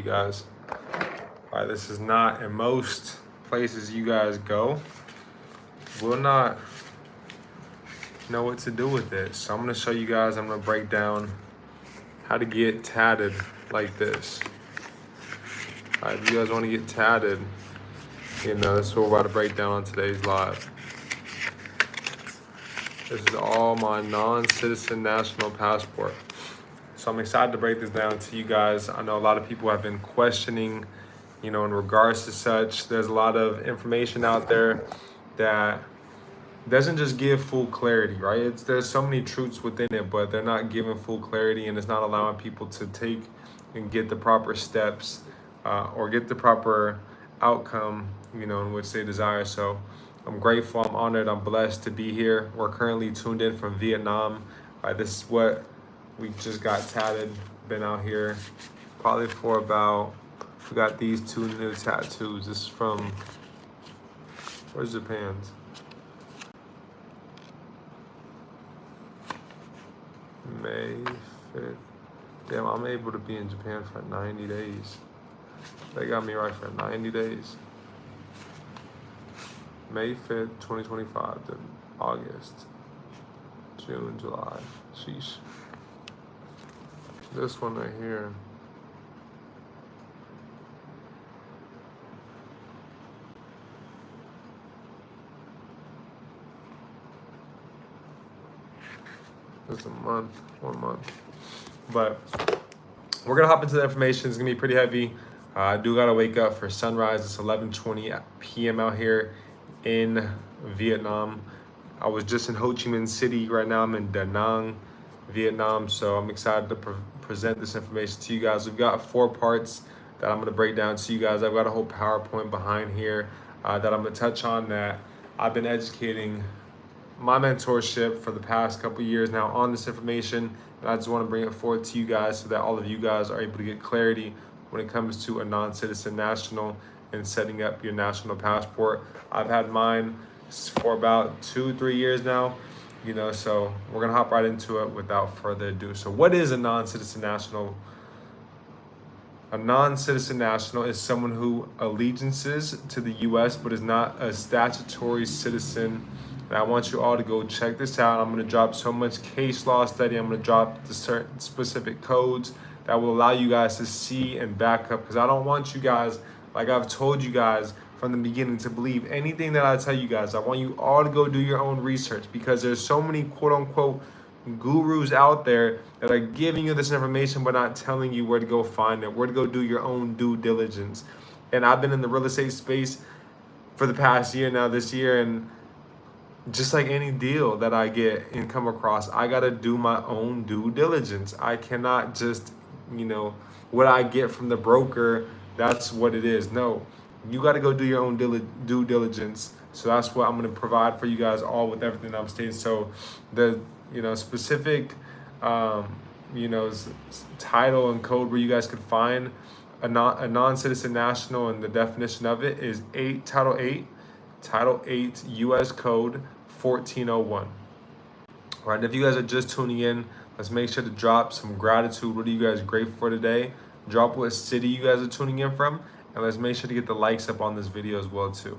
guys. All right, this is not in most places you guys go. Will not know what to do with it. So I'm gonna show you guys, I'm gonna break down how to get tatted like this. All right, if you guys wanna get tatted, that's what we're about to break down on today's live. This is all my non-citizen national passport. So I'm excited to break this down to you guys. I know a lot of people have been questioning, in regards to such. There's a lot of information out there that doesn't just give full clarity, right? There's so many truths within it, but they're not giving full clarity, and it's not allowing people to take and get the proper steps or get the proper outcome, in which they desire. So I'm grateful, I'm honored, I'm blessed to be here. We're currently tuned in from Vietnam. This is what we just got tatted. Been out here probably for about, we got these 2 new tattoos. This is from, where's Japan's? May 5th. Damn, I'm able to be in Japan for 90 days. They got me right for 90 days. May 5th, 2025 to August, June, July. Sheesh. This one right here. It's a month, 1 month. But we're gonna hop into the information. It's gonna be pretty heavy. I do gotta wake up for sunrise. It's 11:20 p.m. out here in Vietnam. I was just in Ho Chi Minh City. Right now I'm in Da Nang, Vietnam. So I'm excited to present this information to you guys. We've got 4 parts that I'm gonna break down to you guys. I've got a whole PowerPoint behind here that I'm gonna touch on, that I've been educating my mentorship for the past couple years now on this information, and I just want to bring it forward to you guys so that all of you guys are able to get clarity when it comes to a non-citizen national and setting up your national passport. I've had mine for about 2-3 years now, so we're gonna hop right into it without further ado. So what is a non-citizen national? A non-citizen national is someone who allegiances to the US but is not a statutory citizen. And I want you all to go check this out. I'm gonna drop so much case law study. I'm gonna drop the certain specific codes that will allow you guys to see and back up, because I don't want you guys, like I've told you guys from the beginning, to believe anything that I tell you guys. I want you all to go do your own research, because there's so many quote unquote gurus out there that are giving you this information but not telling you where to go find it, where to go do your own due diligence. And I've been in the real estate space for the past year now, this year, and just like any deal that I get and come across, I gotta do my own due diligence. I cannot just, what I get from the broker, that's what it is. No, you gotta go do your own due diligence. So that's what I'm gonna provide for you guys all with everything I'm stating. So the, specific, title and code where you guys could find a non-citizen national, and the definition of it is Title 8 U.S. Code 1401. All right, if you guys are just tuning in, let's make sure to drop some gratitude. What are you guys grateful for today? Drop what city you guys are tuning in from, and let's make sure to get the likes up on this video as well too.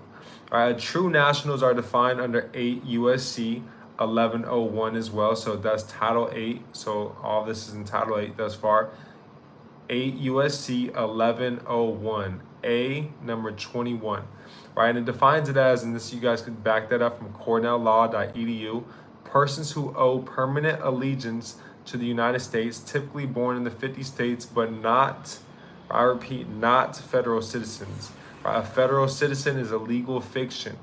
All right, true nationals are defined under 8 USC 1101 as well. So that's Title 8. So all this is in Title 8 thus far. 8 USC 1101, A number 21. Right, and it defines it as, and this you guys could back that up from cornelllaw.edu, persons who owe permanent allegiance to the United States, typically born in the 50 states, but not, I repeat, not federal citizens. Right, a federal citizen is a legal fiction.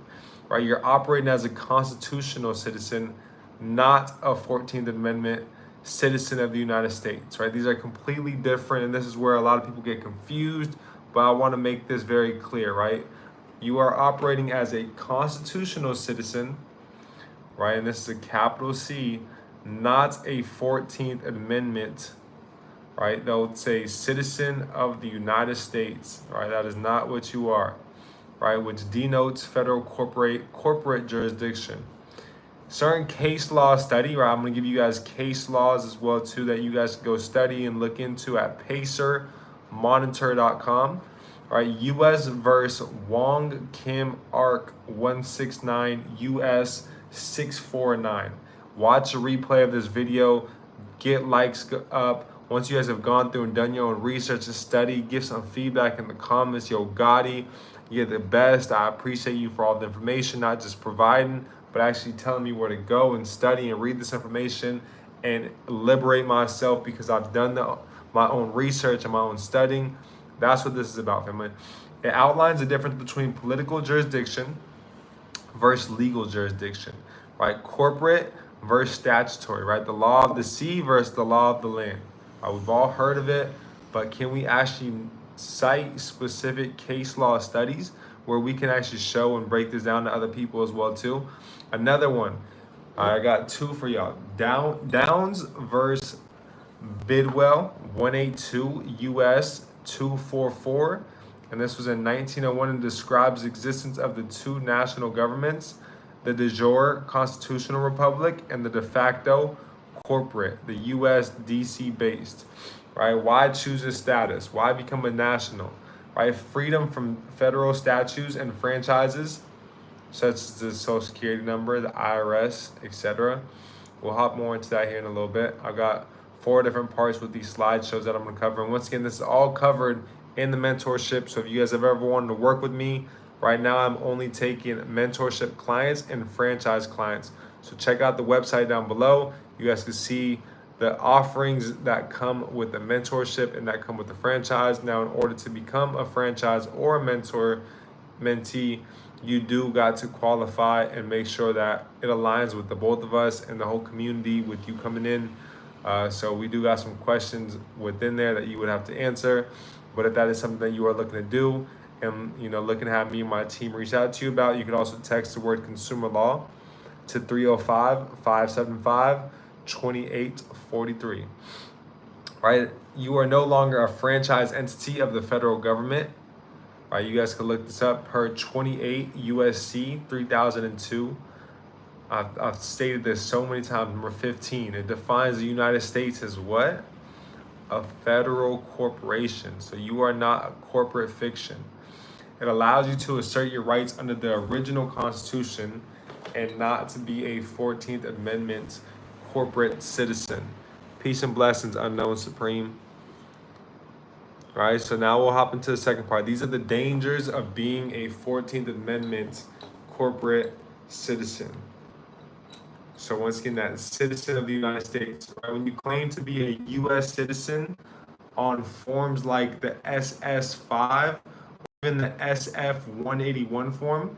Right, you're operating as a constitutional citizen, not a 14th Amendment citizen of the United States. Right, these are completely different, and this is where a lot of people get confused, but I want to make this very clear, right? You are operating as a constitutional citizen, right? And this is a capital C, not a 14th Amendment, right? They'll say citizen of the United States, right? That is not what you are, right? Which denotes federal corporate jurisdiction. Certain case law study, right? I'm gonna give you guys case laws as well too that you guys can go study and look into at Pacer Monitor.com. All right, U.S. versus Wong Kim Ark 169 U.S. 649. Watch a replay of this video. Get likes up. Once you guys have gone through and done your own research and study, give some feedback in the comments. Yo, Gotti, you're the best. I appreciate you for all the information, not just providing, but actually telling me where to go and study and read this information and liberate myself because I've done my own research and my own studying. That's what this is about, family. It outlines the difference between political jurisdiction versus legal jurisdiction, right? Corporate versus statutory, right? The law of the sea versus the law of the land. We've all heard of it, but can we actually cite specific case law studies where we can actually show and break this down to other people as well too? Another one, I got two for y'all. Downs versus Bidwell 182 US 244, and this was in 1901 and describes the existence of the two national governments, the de jure constitutional republic and the de facto corporate, the US DC based, right? Why choose this status? Why become a national, right? Freedom from federal statutes and franchises, such as the Social Security number, the IRS, etc. We'll hop more into that here in a little bit. I got 4 different parts with these slideshows that I'm going to cover. And once again, this is all covered in the mentorship. So if you guys have ever wanted to work with me, right now I'm only taking mentorship clients and franchise clients. So check out the website down below. You guys can see the offerings that come with the mentorship and that come with the franchise. Now, in order to become a franchise or a mentee, you do got to qualify and make sure that it aligns with the both of us and the whole community with you coming in. So we do got some questions within there that you would have to answer. But if that is something that you are looking to do and looking to have me and my team reach out to you about, you can also text the word consumer law to 305-575-2843. Right? You are no longer a franchise entity of the federal government. Right? You guys can look this up per 28 USC 3002. I've stated this so many times. Number 15, it defines the United States as what? A federal corporation. So you are not a corporate fiction. It allows you to assert your rights under the original Constitution and not to be a 14th Amendment corporate citizen. Peace and blessings, unknown supreme. All right, so now we'll hop into the second part. These are the dangers of being a 14th Amendment corporate citizen. So once again, that citizen of the United States, right? When you claim to be a U.S. citizen on forms like the SS5, or even the SF181 form,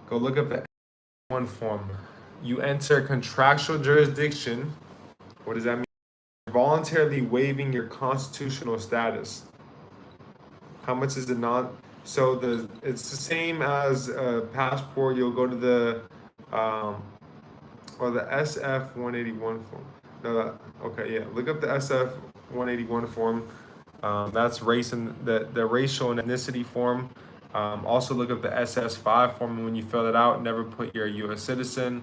go look up the one form. You enter contractual jurisdiction. What does that mean? Voluntarily waiving your constitutional status. How much is the non? So it's the same as a passport. You'll go to the or the SF181 form. No, okay, yeah. Look up the SF181 form. That's race and the racial and ethnicity form. Also look up the SS5 form. When you fill it out, never put you're a U.S. citizen.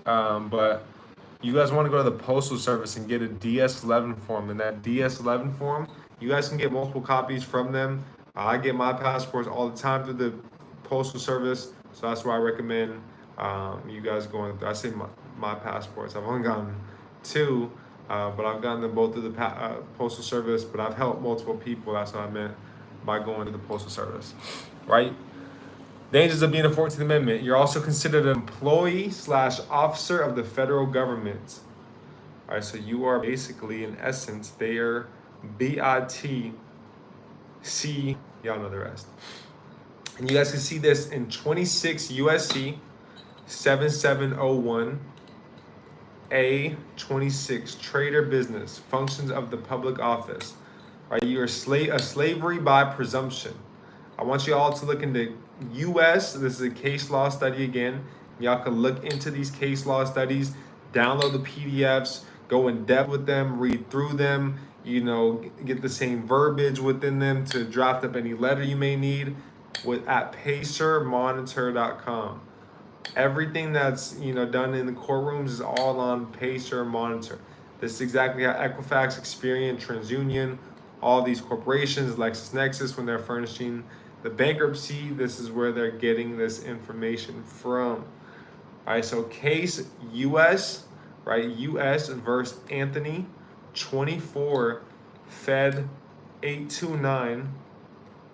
But you guys want to go to the Postal Service and get a DS11 form. And that DS11 form, you guys can get multiple copies from them. I get my passports all the time through the Postal Service. So that's why I recommend you guys going. I say my passports. I've only gotten 2, but I've gotten them both through the Postal Service. But I've helped multiple people. That's what I meant by going to the Postal Service, right? Dangers of being a 14th Amendment. You're also considered an employee/officer of the federal government. All right, so you are basically, in essence, their BITC. Y'all know the rest. And you guys can see this in 26 USC 7701 A26, trader business, functions of the public office. Right, you're a slavery by presumption. I want you all to look into US. This is a case law study again. Y'all can look into these case law studies, download the PDFs, go in depth with them, read through them, get the same verbiage within them to draft up any letter you may need at pacermonitor.com. Everything that's done in the courtrooms is all on Pacer Monitor. This is exactly how Equifax, Experian, TransUnion, all these corporations, LexisNexis, when they're furnishing the bankruptcy, this is where they're getting this information from. All right, so case US, right? US versus Anthony, 24, Fed 829.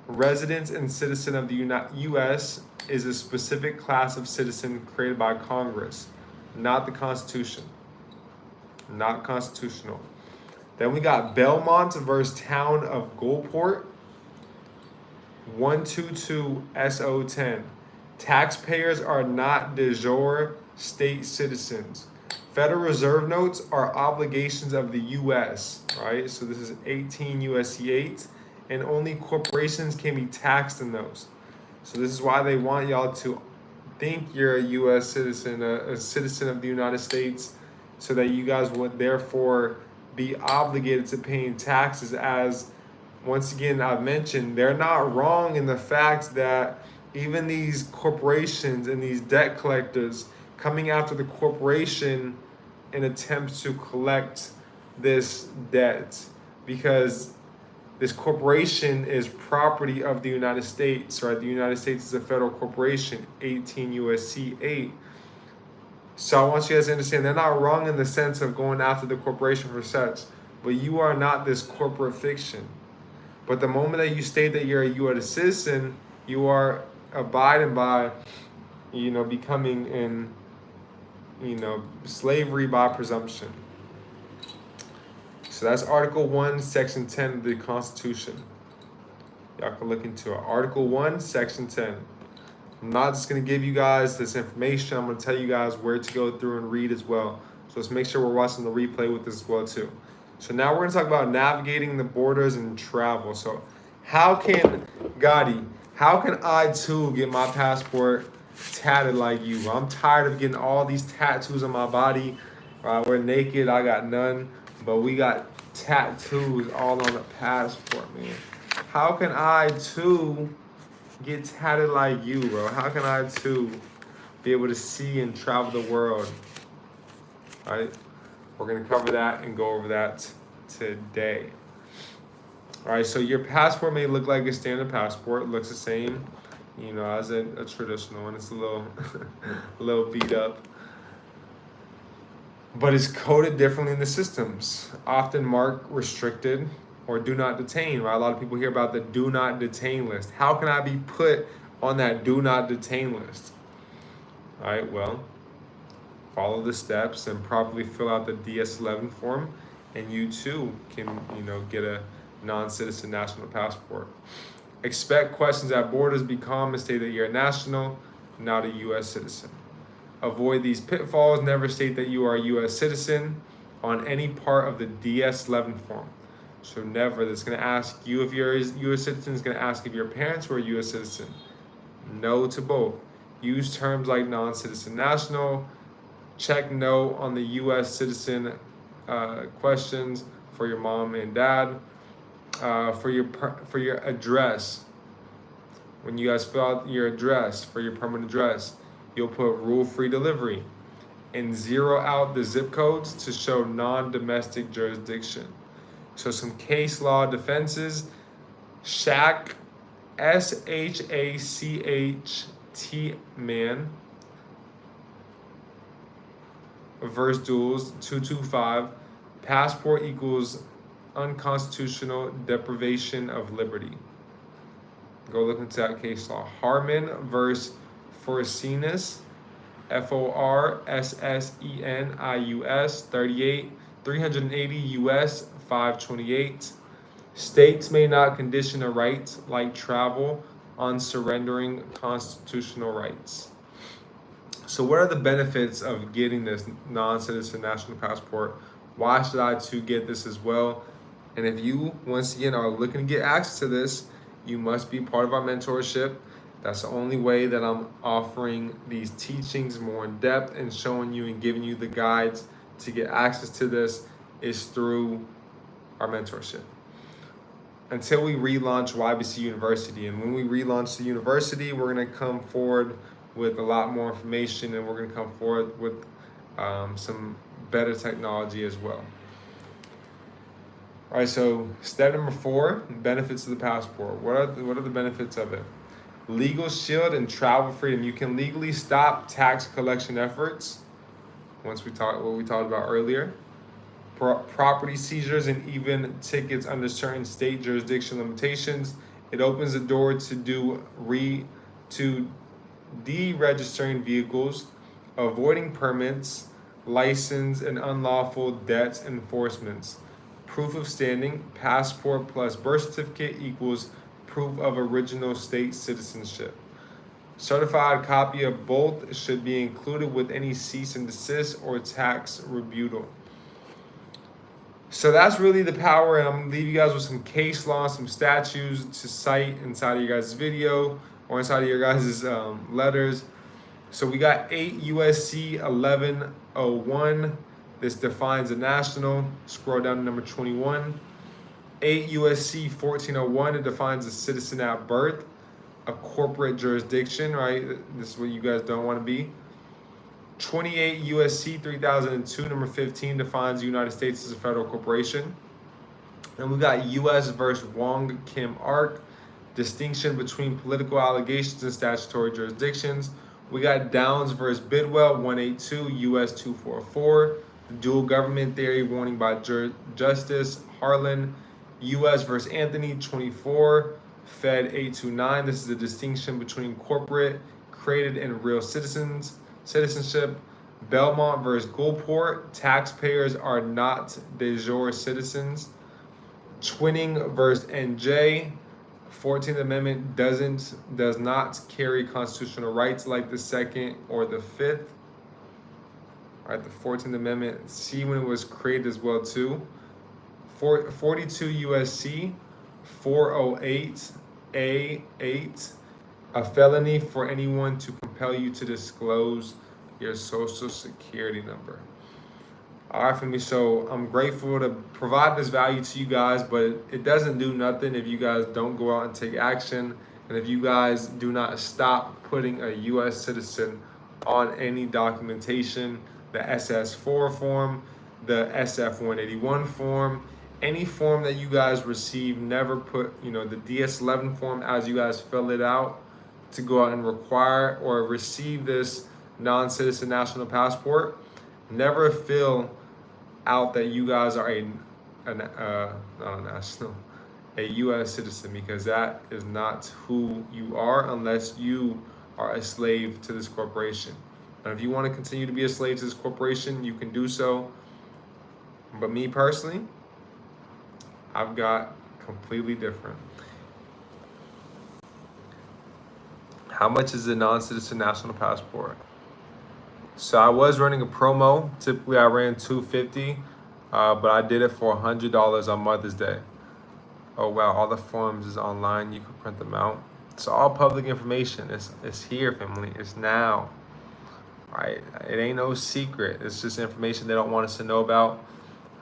Residents and citizen of the U.S. is a specific class of citizen created by Congress, not the Constitution. Not constitutional. Then we got Belmont versus Town of Gulfport, 122 SO10. Taxpayers are not de jure state citizens. Federal Reserve notes are obligations of the U.S., right? So this is 18 U.S.C. 8, and only corporations can be taxed in those. So this is why they want y'all to think you're a U.S. citizen, a citizen of the United States, so that you guys would therefore be obligated to paying taxes. As, once again, I've mentioned, they're not wrong in the fact that even these corporations and these debt collectors coming after the corporation in attempts to collect this debt, because this corporation is property of the United States, right? The United States is a federal corporation, 18 U.S.C. 8. So I want you guys to understand, they're not wrong in the sense of going after the corporation for such, but you are not this corporate fiction. But the moment that you state that you're a U.S. citizen, you are abiding by, becoming in, slavery by presumption. So that's Article 1, Section 10 of the Constitution. Y'all can look into it. Article 1, Section 10. I'm not just going to give you guys this information. I'm going to tell you guys where to go through and read as well. So let's make sure we're watching the replay with this as well too. So now we're going to talk about navigating the borders and travel. So how can I too get my passport tatted like you? I'm tired of getting all these tattoos on my body. We're naked, I got none, but we got tattoos all on the passport, man. How can I too get tatted like you, bro? How can I too be able to see and travel the world? All right, we're gonna cover that and go over that today. All right, so your passport may look like a standard passport. It looks the same, as a traditional one. It's a little, a little beat up, but it's coded differently in the systems. Often marked restricted or do not detain, right? A lot of people hear about the do not detain list. How can I be put on that do not detain list? All right, well, follow the steps and properly fill out the DS-11 form, and you too can, get a non-citizen national passport. Expect questions at borders. Be calm and state that you're a national, not a U.S. citizen. Avoid these pitfalls. Never state that you are a U.S. citizen on any part of the DS-11 form. So never. That's going to ask you if you're a U.S. citizen. It's going to ask if your parents were a U.S. citizen. No to both. Use terms like non-citizen national. Check no on the U.S. citizen questions for your mom and dad. For your address, when you guys fill out your address for your permanent address, you'll put rule-free delivery and zero out the zip codes to show non-domestic jurisdiction. So some case law defenses: SHACT, SHACHT man versus Duels 225. Passport equals unconstitutional deprivation of liberty. Go look into that case law. Harmon versus Forsenus, FORSSENIUS 380 US 528. States may not condition a right like travel on surrendering constitutional rights. So what are the benefits of getting this non-citizen national passport? Why should I too get this as well? And if you, once again, are looking to get access to this, you must be part of our mentorship. That's the only way that I'm offering these teachings more in depth and showing you and giving you the guides to get access to this is through our mentorship. Until we relaunch YBC University. And when we relaunch the university, we're going to come forward with a lot more information, and we're going to come forward with some better technology as well. All right, so step number 4, benefits of the passport. What are the benefits of it? Legal shield and travel freedom. You can legally stop tax collection efforts. What we talked about earlier. Property seizures and even tickets under certain state jurisdiction limitations. It opens the door to deregistering vehicles, avoiding permits, license, and unlawful debts enforcements. Proof of standing, passport plus birth certificate equals proof of original state citizenship. Certified copy of both should be included with any cease and desist or tax rebuttal. So that's really the power, and I'm gonna leave you guys with some case law, some statutes to cite inside of your guys' video or inside of your guys' letters. So we got 8 USC 1101. This defines a national. Scroll down to number 21. 8 USC 1401. It defines a citizen at birth, a corporate jurisdiction, right? This is what you guys don't want to be. 28 USC 3002, number 15, defines the United States as a federal corporation. And we got US versus Wong Kim Ark, distinction between political allegations and statutory jurisdictions. We got Downs versus Bidwell 182, US 244, the dual government theory, warning by Justice Harlan. US versus Anthony 24, Fed 829. This is the distinction between corporate, created, and real citizenship. Belmont versus Gulfport, taxpayers are not de jure citizens. Twinning versus NJ, 14th Amendment does not carry constitutional rights like the 2nd or the 5th. All right, the 14th Amendment, see when it was created as well too. 42 USC 408 A8, a felony for anyone to compel you to disclose your social security number. All right, for me, so I'm grateful to provide this value to you guys, but it doesn't do nothing if you guys don't go out and take action, and if you guys do not stop putting a U.S. citizen on any documentation, the SS4 form, the SF181 form, any form that you guys receive, never put, the DS11 form as you guys fill it out to go out and require or receive this non-citizen national passport. Never fill out that you guys are a U.S. citizen, because that is not who you are unless you are a slave to this corporation. And if you want to continue to be a slave to this corporation, you can do so. But me personally, I've got completely different. How much is a non-citizen national passport? So I was running a promo. Typically I ran $250, but I did it for $100 on Mother's Day. Oh wow, all the forms is online. You can print them out. It's all public information. It's here, family. It's now. Right? It ain't no secret. It's just information they don't want us to know about.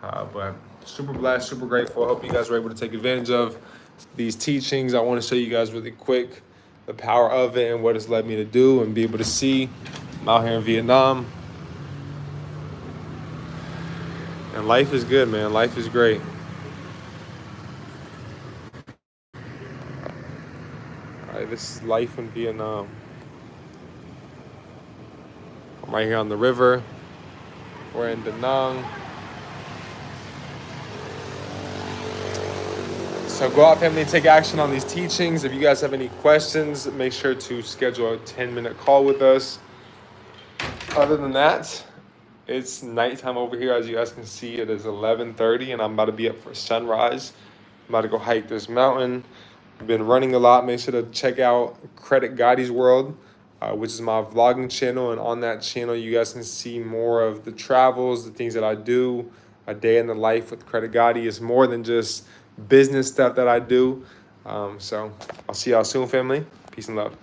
But super blessed, super grateful. I hope you guys were able to take advantage of these teachings. I want to show you guys really quick the power of it and what it's led me to do, and be able to see I'm out here in Vietnam. And life is good, man. Life is great. All right, this is life in Vietnam. I'm right here on the river. We're in Da Nang. So go out, family, and take action on these teachings. If you guys have any questions, make sure to schedule a 10-minute call with us. Other than that, it's nighttime over here. As you guys can see, it is 11:30, and I'm about to be up for sunrise. I'm about to go hike this mountain. I've been running a lot. Make sure to check out CreditGotti's World, which is my vlogging channel. And on that channel, you guys can see more of the travels, the things that I do, a day in the life with CreditGotti. It's more than just business stuff that I do. So I'll see y'all soon, family. Peace and love.